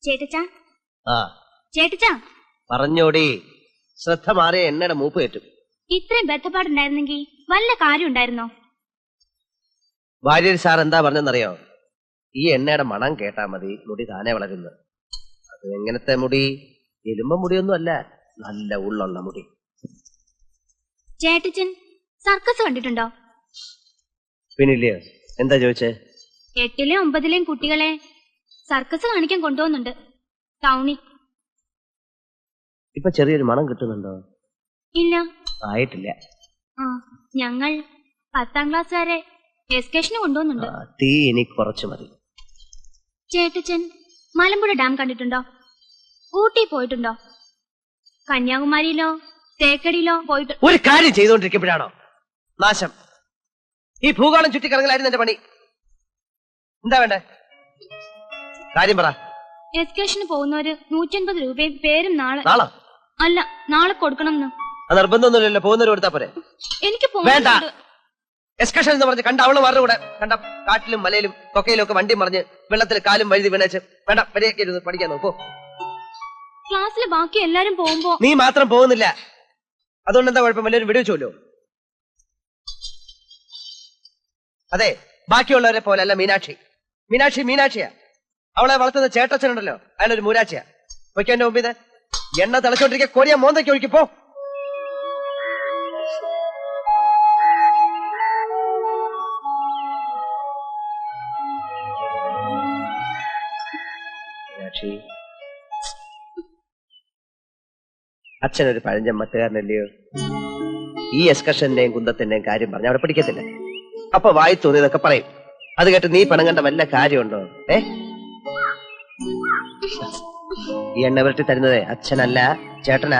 ചേട്ടച്ചാ ആ ചേട്ടച്ചാ പറഞ്ഞോടി. ശ്രദ്ധ മാറിയ എണ്ണയുടെ മൂപ്പ് കയറ്റും. ഇത്രയും ബന്ധപ്പാടുണ്ടായിരുന്നെങ്കിൽ വല്ല കാര്യം ഉണ്ടായിരുന്നോ? ഭാര്യ സാർ എന്താ പറഞ്ഞെന്നറിയോ? ഈ എണ്ണയുടെ മണം കേട്ടാ മതി മുടി താനെ വളരുന്നു. അത് എങ്ങനത്തെ മുടി? എലുമ്പ മുടിയൊന്നും അല്ല, നല്ല ഉള്ളുള്ള മുടി. ചേട്ടച്ചൻ സർക്കസ് കണ്ടിട്ടുണ്ടോ? പിന്നില്ലയോ? എന്താ ചോദിച്ചേ? 8ലെയും 9ലെയും കുട്ടികളെ സർക്കസ് കാണിക്കാൻ കൊണ്ടുപോകുന്നുണ്ട് ടൗണിൽ. ഇപ്പൊ ചെറിയൊരു മണം കിട്ടുന്നുണ്ടോ? ഇല്ല, ആയിട്ടില്ല. ആ ഞങ്ങൾ 10ാം ക്ലാസ് വരെ എക്സ്കർഷന് കൊണ്ടുപോകുന്നുണ്ട്. തീ ഇനി കുറച്ച് മതി. ചേട്ടച്ചൻ മലമ്പുഴ ഡാം കണ്ടിട്ടുണ്ടോ? ഊട്ടി പോയിട്ടുണ്ടോ? കന്യാകുമാരിയിലോ തേക്കടിയിലോ പോയിട്ട്? ഒരു കാര്യം ചെയ്തുകൊണ്ടിരിക്കുമ്പോഴാണോ നാശം? ഈ ഭൂഗോളം ചുറ്റിക്കറങ്ങലായിരുന്നു എന്റെ പണി. എന്താ വേണ്ടേ? കാര്യം പറ. എക്സ്കർഷന് പോകുന്നവര് 150 രൂപയും പേരും നാളെ അല്ല നാളെ കൊടുക്കണം. നിർബന്ധമൊന്നുമില്ലല്ലോ, പോകുന്നവര് കൊടുത്താ പോരെ? എനിക്ക് വേണ്ട. എക്സ്കർഷൻ എന്ന് പറഞ്ഞ് കണ്ട അവളുമാരുടെ കൂടെ കണ്ട കാട്ടിലും മലയിലും കൊക്കയിലും ഒക്കെ വണ്ടി മറിഞ്ഞ് വെള്ളത്തിൽ കാലും വഴുതി വീണേച്ച് വേണ്ട വരെയൊക്കെ ഇരുന്ന് പഠിക്കാൻ നോക്കോ. ക്ലാസ്സിൽ ബാക്കി എല്ലാരും പോകുമ്പോ നീ മാത്രം പോകുന്നില്ല, അതുകൊണ്ട് എന്താ കുഴപ്പം? എല്ലാവരും വിടുവെച്ചോല്ലോ. അതെ, ബാക്കിയുള്ളവരെ പോലെ അല്ല മീനാക്ഷി. മീനാക്ഷിയാ. അവളെ വളർത്തുന്ന ചേട്ടച്ചനുണ്ടല്ലോ, അയാളൊരു മൂരാച്ചിയാ. പൊയ്ക്കോ എന്റെ മുമ്പിൽ എണ്ണ തിളച്ചോണ്ടിരിക്കുക കോരിയ മോന്തയ്ക്ക് ഒഴുക്കിപ്പോ. അച്ഛനൊരു പഴഞ്ചൻ മറ്റുകാരനല്ലയോ? ഈ എക്സ്കർഷന്റെയും കുന്തത്തിന്റെയും കാര്യം പറഞ്ഞ അവിടെ പിടിക്കത്തില്ല. അപ്പൊ വായി തോന്നിയതൊക്കെ പറയും. അത് കേട്ട് നീ പണം കണ്ട വല്ല കാര്യമുണ്ടോ? ഈ എണ്ണ വിരട്ടി തരുന്നത് അച്ഛനല്ല ചേട്ടനാ.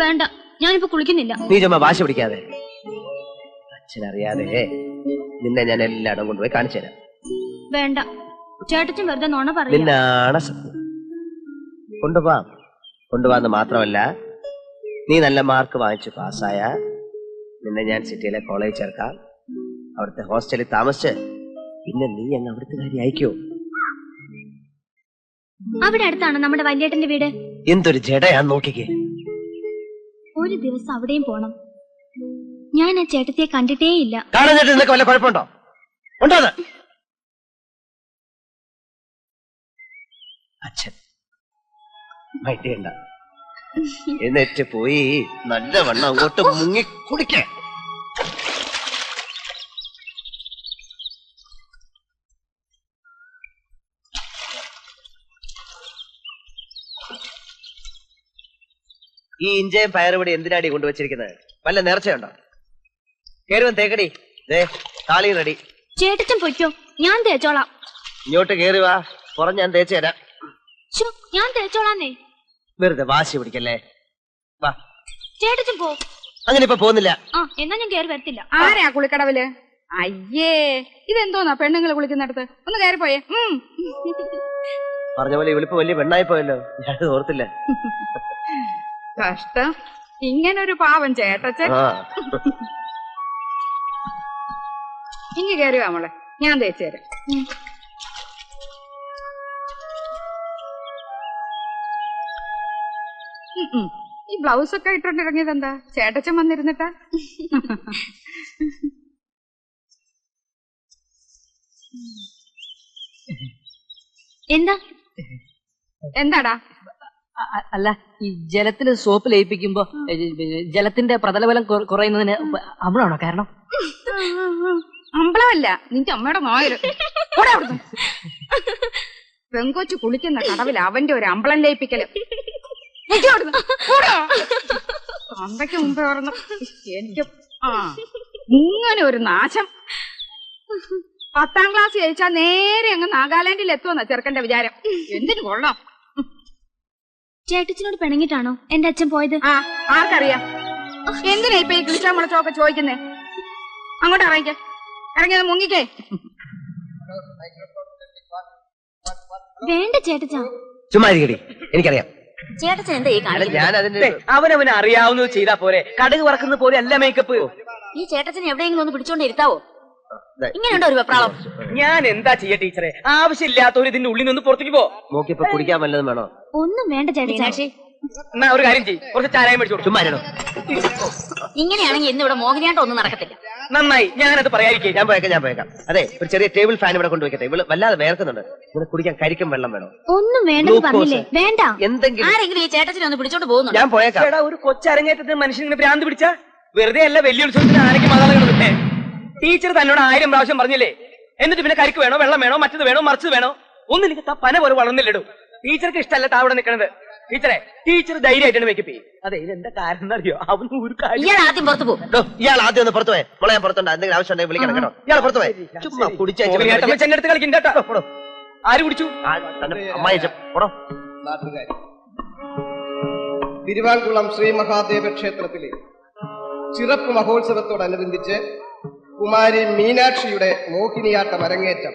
വേണ്ട, ഞാനിപ്പോ കുളിക്കുന്നില്ല. നീ ചുമ്മാ വാശി പിടിക്കാതെ. അച്ഛനറിയാതെ നിന്നെ ഞാൻ എല്ലായിടം കൊണ്ടുപോയി കാണിച്ചു തരാം. വേണ്ട, ചേട്ടച്ചൻ വെറുതെ നോണ പറയും. നിന്നാണ് സത്യം. കൊണ്ടുപോവാന്ന് മാത്രമല്ല, നീ നല്ല മാർക്ക് വാങ്ങിച്ചു പാസ്സായ നിന്നെ ഞാൻ സിറ്റിയിലെ കോളേജ് ചേർക്കാം. അവിടുത്തെ ഹോസ്റ്റലിൽ താമസിച്ച് പിന്നെ നീ അങ്ങ് അവിടുത്തെ കാര്യം അയക്കോ? അവിടെ അടുത്താണ് നമ്മുടെ വല്യേട്ടന്റെ വീട്. എന്തൊരു ജഡയാന്ന് നോക്കിക്കേ. ഒരു ദിവസം അവിടെയും പോണം. ഞാൻ ആ ചേട്ടത്തിയെ കണ്ടിട്ടേ ഇല്ല. കാണാൻ നിനക്ക് വല്ല കുഴപ്പമുണ്ടോ? ഉണ്ടോ? അച്ഛൻ മൈൻഡ് എന്നിട്ട് പോയി നല്ലവണ്ണം അങ്ങോട്ട് മുങ്ങി കുടിക്കേ. ഈ ഇഞ്ചയും പയറുപടി എന്തിനാടി കൊണ്ടുവച്ചിരിക്കുന്നത്? വല്ല നേർച്ചയുണ്ടോ? കേറുവൻ തേക്കടി, താളി റെഡി. ചേട്ടച്ചൻ പൊയ്ക്കോ, ഞാൻ തേച്ചോളാം. ഇങ്ങോട്ട് കേറി വാ, പുറം ഞാൻ തേച്ചു തരാം. ഞാൻ തേച്ചോളാന്നേ. വെറുതെ വാശി പിടിക്കല്ലേ. വാ ചേട്ടച്ചൻ പോ. അങ്ങനെ ഇപ്പൊ പോകുന്നില്ല. എന്നാ ഞാൻ കേറി വരത്തില്ല. ആരാ കുളിക്കടവില്? അയ്യേ, ഇതെന്തോന്നാ പെണ്ണുങ്ങൾ കുളിക്കുന്നിടത്ത്? ഒന്ന് കയറി പോയേ. പറഞ്ഞ പോലെ ഇവളിപ്പോ വലിയ പെണ്ണായി പോയല്ലോ, ഞാൻ ഓർത്തില്ല. കഷ്ടം, ഇങ്ങനൊരു പാവം ചേട്ടച്ചൻ. ഇങ്ങ് കയറി വാ, ഞാൻ തേച്ചു തരാം. ഈ ബ്ലൗസ് ഒക്കെ ഇട്ടോണ്ടിറങ്ങിയത് എന്താ? ചേട്ടച്ചൻ വന്നിരുന്നിട്ടാ? എന്താടാ? അല്ല, ഈ ജലത്തിൽ സോപ്പ് ലയിപ്പിക്കുമ്പോ ജലത്തിന്റെ പ്രതലബലം കുറയുന്നതിന് അമ്ലമാണോ കാരണം? അമ്പളമല്ല, നിന്റെ അമ്മയുടെ നായര്. പെങ്കൊച്ചു കുളിക്കുന്ന കടവിൽ അവന്റെ ഒരു അമ്പളം ലയിപ്പിക്കല്. തന്തയ്ക്ക് മുമ്പേ ഓർന്നു എനിക്ക് ഇങ്ങനെ ഒരു നാശം. 10ാം ക്ലാസ് ജയിച്ചാ നേരെ അങ്ങ് നാഗാലാൻഡിൽ എത്തുമെന്നാ ചെറുക്കന്റെ വിചാരം. എന്തിനു കൊള്ളാം. ചേട്ടച്ചനോട് പിണങ്ങിട്ടാണോ എന്റെ അച്ഛൻ പോയത്? ആർക്കറിയാം. എന്തിനാ ഇപ്പൊ ഈ കിളിച്ചാ മുളച്ചൊക്കെ ചോദിക്കുന്നേ? അങ്ങോട്ട് ഇറങ്ങിയത് മുങ്ങിക്കേ. വേണ്ട ചേട്ടച്ചാ, ചുമ്മാ എനിക്കറിയാം. ചേട്ടച്ചൻ എന്താ ഈ കാണിക്കുന്നത്? അവനവന് അറിയാവുന്നത് ചെയ്താ പോരെ. കടുക് വറക്കുന്ന പോലെ അല്ല മേക്കപ്പ്. ഈ ചേട്ടച്ചൻ എവിടെയെങ്കിലും ഒന്ന് പിടിച്ചോണ്ട് ഇരുത്താവോ? ഇങ്ങനെയുണ്ടോ ഒരു വെപ്രാളം? ഞാൻ എന്താ ചെയ്യ ടീച്ചറെ? ആവശ്യമില്ലാത്തവർ ഇതിന്റെ ഉള്ളിൽ നിന്ന് പുറത്തേക്ക് പോ. നോക്കിയപ്പോ കുടിക്കാൻ വല്ലതും വേണോ? ഒന്നും വേണ്ട ചേട്ടച്ചാ. എന്നാ ഒരു കാര്യം ചെയ്യും, കുറച്ച് ചാരായം മേടിച്ചു കൊടുക്കും. ഇങ്ങനെയാണെങ്കിൽ ഇന്ന് ഇവിടെ മോഹിനിയാട്ടം ഒന്നും നടക്കത്തില്ല. നന്നായി, ഞാനത് പറയാതിരിക്കേ. ഞാൻ പോയേക്കാം. അതെ, ഒരു ചെറിയ ടേബിൾ ഫാൻ ഇവിടെ കൊണ്ടുവയ്ക്കട്ടെ. ഇവള് വല്ലാതെ വേർക്കുന്നുണ്ട്. ഇവിടെ കുടിക്കാൻ കരിക്കും വെള്ളം വേണോ? ഒന്നും വേണ്ടെന്ന് പറഞ്ഞില്ലേ? വേണ്ട. എന്തെങ്കിലും ആരെങ്കിലും ഈ ചേട്ടച്ചിനെ ഒന്ന് പിടിച്ചോണ്ട് പോകുന്നു. ഞാൻ പോയേക്കാം. ഒരു കൊച്ചരങ്ങേറ്റത്തിന് മനുഷ്യനെ ഭ്രാന്ത് പിടിച്ച വെറുതെ അല്ല വലിയ ഉത്സവത്തിന് ആനയ്ക്ക് മതാളെ ടീച്ചർ തന്നോട് 1000 പ്രാവശ്യം പറഞ്ഞില്ലേ? എന്നിട്ട് പിന്നെ കരിക്ക് വേണോ, വെള്ളം വേണോ, മറ്റത് വേണോ, മറിച്ചത് വേണോ? ഒന്നും എനിക്ക് പന പോലെ വളർന്നില്ലടൂ. ടീച്ചർക്ക് ഇഷ്ടമല്ല താവിടെ നിൽക്കണത്. ടീച്ചറെ, ടീച്ചർ ധൈര്യമായിട്ടാണ് മേക്കപ്പ് ചെയ്യും. അതെ, ഇതെന്താ കാരണം അറിയോ? അവന് ഒരു കാര്യം. ഇയാൾ ആദ്യം പുറത്തു പോകും. ഇയാൾ ആദ്യം ഒന്ന് പുറത്തു പോയെ. മോളെ ഞാൻ പുറത്തുണ്ട്. എന്തെങ്കിലും ആവശ്യം ഉണ്ടെങ്കിൽ വിളിക്കണം കേട്ടോ. ഇയാൾ പുറത്തു പോയെ. ചുമ്മാ കുടിച്ചു എന്റെ അടുത്ത് കളിക്കും കേട്ടോ. ആര് കുടിച്ചു? അമ്മായി പോടോ. തിരുവാങ്കുളം ശ്രീ മഹാദേവ ക്ഷേത്രത്തിലെ ചിറപ്പ് മഹോത്സവത്തോടനുബന്ധിച്ച് കുമാരി മീനാക്ഷിയുടെ മോഹിനിയാട്ടം അരങ്ങേറ്റം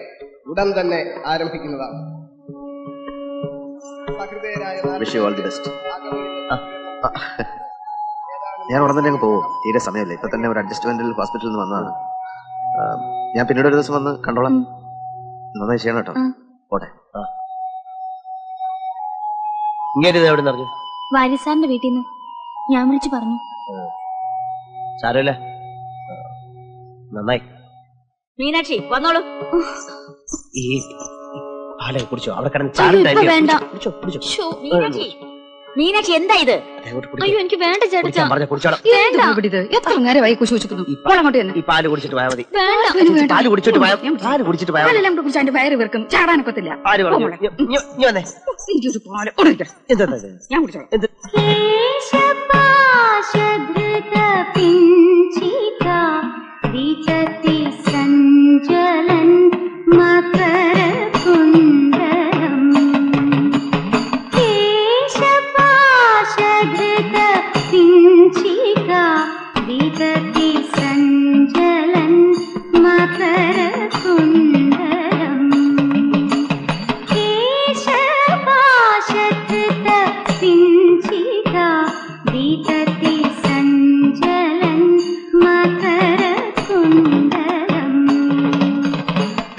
ഉടൻ തന്നെ ആരംഭിക്കുന്നതാണ്. ഞാൻ ഉടൻ തന്നെ അങ്ങ് പോകും. തീരെ സമയമില്ല. ഇപ്പൊ തന്നെ ഒരു അഡ്ജസ്റ്റ്മെന്റിൽ ഹോസ്പിറ്റലിൽ നിന്ന് വന്നതാണ്. ഞാൻ പിന്നീട് ഒരു ദിവസം വന്ന് കണ്ടോളാം. നന്നായി ചെയ്യണം കേട്ടോ. പോട്ടെ. ഇങ്ങനെ എവിടെ നിറഞ്ഞു? വാര്യസാറിന്റെ വീട്ടിൽ നിന്ന് ഞാൻ വിളിച്ചു പറഞ്ഞു. സാരമില്ല, നന്നായി. മീനാക്ഷി വന്നോളൂ. ഈ പാല കുടിച്ചോ? അവിടെ കിടന്ന് വേണ്ട. മീനാക്ഷി എന്താ ഇത്? അയ്യോ എനിക്ക് വേണ്ട ചേട്ടാ. എത്ര നേരമായി കുശിക്കുന്നു. ഈ പാല് കുടിച്ചിട്ട് പോയാൽ മതി. വേണ്ട. പാല് കുടിച്ചിട്ട് പോയാൽ പാലെല്ലാം കുടിച്ച് അതിന്റെ വയറ് വെറുക്കും. ചാടാനൊക്കത്തില്ല. ഞാൻ കുടിച്ചോളാം. സഞ്ജലൻ മകരകുണ്ടലം കേശപാശധൃത പിഞ്ചിക വിദതി സഞ്ജലൻ മകരകുണ്ടലം കേശപാശധൃത പിഞ്ചിക വിദതി സഞ്ജലൻ മകരകുണ്ടലം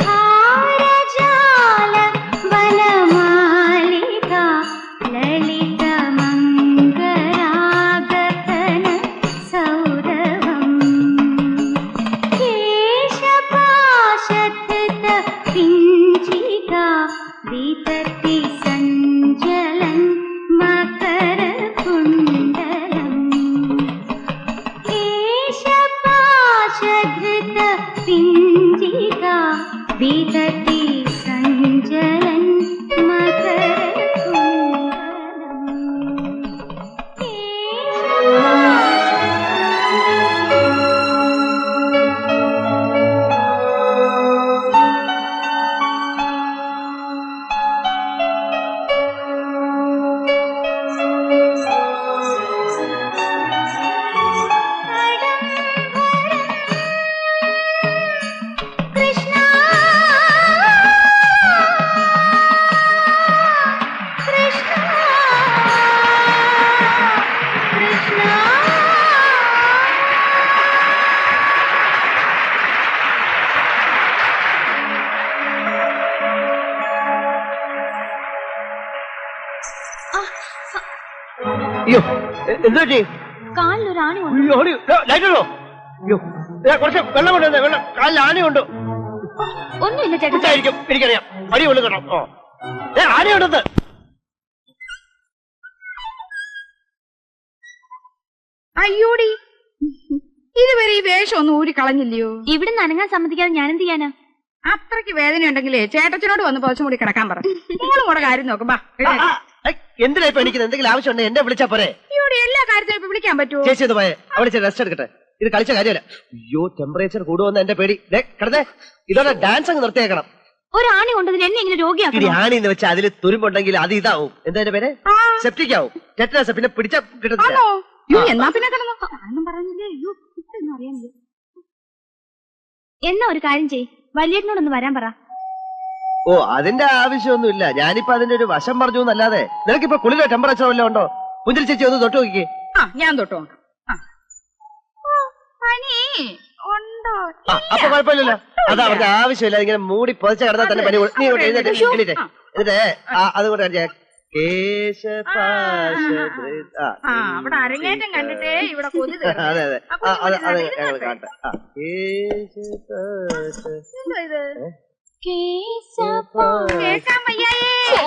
ഹാരജാല വനമാലിക ലളിതമംഗരാഗതന സൗരഭം കേശപാശധൃത പിഞ്ചിക വിദതി സഞ്ജലൻ മകരകുണ്ടലം കേശപാശധൃത പിഞ്ചിക വിദതി സഞ്ജലൻ അയ്യോ എന്താ കാലിലൊരു ആണി കുറച്ച് വെള്ളം കൊണ്ടുവന്നേ. വെള്ളം കാലിൽ ആനയുണ്ട്. ഒന്നുമില്ല ചേട്ടാ. എനിക്കറിയാം. അടി കൊള്ളു കേട്ടോ. ആനയുണ്ടെന്ന്. അയ്യോടി, ഇതുവരെ ഈ വേഷം ഒന്നും ഊരി കളഞ്ഞില്ലയോ? ഇവിടെ നനങ്ങാൻ സമ്മതിക്കാതെ ഞാൻ എന്ത് ചെയ്യാനാ? അത്രയ്ക്ക് വേദന ഉണ്ടെങ്കിലേ ചേട്ടച്ചനോട് വന്ന് പുറച്ചും കൂടി കിടക്കാൻ പറ. മോളും കൂടെ കാര്യം നോക്കും. എന്തിനാ ഇപ്പൊ എനിക്ക് എന്തെങ്കിലും ആവശ്യമുണ്ടെങ്കിൽ എന്നെ വിളിച്ചാ പോരെ? ഇവിടെ എല്ലാ കാര്യത്തിനും ഇപ്പൊ വിളിക്കാൻ പറ്റുമോ? ചേച്ചി ഇത് പോയെ, അവിടെ റെസ്റ്റ് എടുക്കട്ടെ. ഇത് കളിച്ച കാര്യമല്ല. അയ്യോ, ടെമ്പറേച്ചർ കൂടുമെന്ന് എന്റെ പേടി. കിടന്നേ, ഇതോടെ ഡാൻസ് അങ്ങ് നിർത്തിയേക്കണം. ഒരാണി കൊണ്ടതിന് എന്നെ ഇങ്ങനെ രോഗിയാക്കണം. ഇനി ആണി എന്ന് വെച്ചാൽ അതിൽ തുരുമ്പുണ്ടെങ്കിൽ അത് ഇതാവും. എന്താ എന്റെ പേര്? സെപ്റ്റിക് ആവും. ടെറ്റനസ്. പിന്നെ പിടിച്ച കിട്ടത്തില്ല. എന്നാ പിന്നെ കിടന്നോ. ഒന്നും പറഞ്ഞില്ലേ? അയ്യോ, ഇതൊന്നും അറിയാനില്ല. എന്നാ ഒരു കാര്യം ചെയ്, വലിയേട്ടനോടൊന്ന് വരാൻ പറ. ഓ, അതിന്റെ ആവശ്യമൊന്നുമില്ല. ഞാനിപ്പോ അതിന്റെ ഒരു വശം പറഞ്ഞു എന്നല്ലാതെ. നിനക്കിപ്പോ കുളിരോ ടെമ്പറേച്ചർ വല്ലതും ഉണ്ടോ? പുഞ്ചിരി ചേച്ചി ഒന്ന് തൊട്ട് നോക്കിക്കേ. ഞാൻ തൊട്ട് നോക്കാം. പനി ഉണ്ടോ? അപ്പൊ കുഴപ്പമില്ലല്ലോ. അത് അവർക്ക് ആവശ്യമില്ല. ഇങ്ങനെ മൂടി പൊതിച്ച കിടന്നാൽ തന്നെ പനി നീ കൊണ്ട് എഴുന്നേറ്റ് എന്നിട്ട് അതുകൊണ്ട് അവിടെ അരങ്ങേറ്റം കണ്ടിട്ടേ ഇവിടെ കൊതി അതെ അതെ അത് ഞങ്ങൾ കാണട്ടെ. കേൾക്കാൻ വയ്യായേ.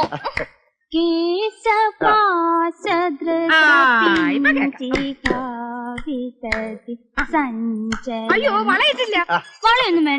അയ്യോ വളയിട്ടില്ല. വളയൊന്നും വേണ്ട.